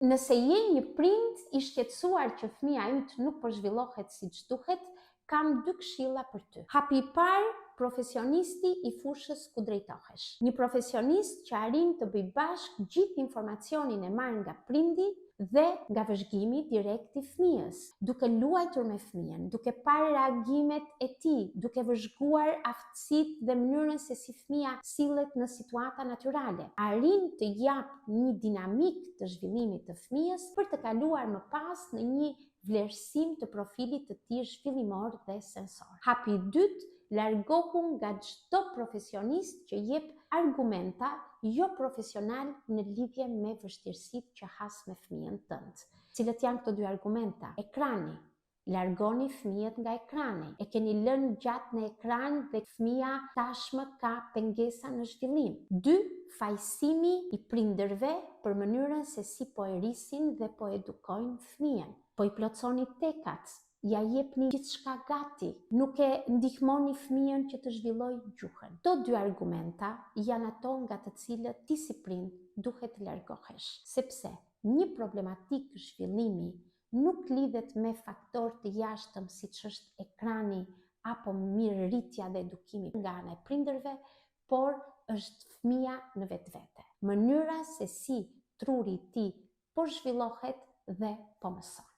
Nëse je një prind i shqetësuar që fëmia yt nuk po zhvillohet siç duhet, kam 2 këshilla për ty. Hapi i parë, profesionisti i fushës ku drejtohesh. Një profesionist që arrin të bëj bashkë gjithë informacionin e marrë nga prindi dhe nga vëzhgimi direkt i fëmijës, duke luajtur me fëmijën, duke parë reagimet e tij, duke vëzhguar aftësitë dhe mënyrën se si fëmia sillet në situata natyrale. Arrin të jap një dinamik të zhvillimit të fëmijës për të kaluar më pas në një vlerësim të profilit të tij zhvillimor dhe sensor. Hapi i dytë, largohu nga çdo profesionist që jep argumenta jo profesional në lidhje me vështirësitë që has me fëmijën tënd. Cilët janë këto 2 argumenta? Ekrani. Largoni fëmijët nga ekrani. E keni lënë gjatë në ekran dhe fëmia tashmë ka pengesa në zhvillim. 2. Fajsimi i prindërve për mënyrën se si po e rrisin dhe po edukojnë fëmijën. Po i plotësoni tekat, ja jepni gjithçka gati, nuk e ndihmoni fëmijën që të zhvillojë gjuhën. Këto 2 argumenta janë ato nga të cilët ti si prind duhet të largohesh, sepse një problematik zhvillimi nuk lidhet me faktor të jashtëm siç është ekrani apo mirëritja dhe edukimi nga ana e prindërve, por është fëmia në vetvete. Mënyra se si truri i tij po zhvillohet dhe po mëson.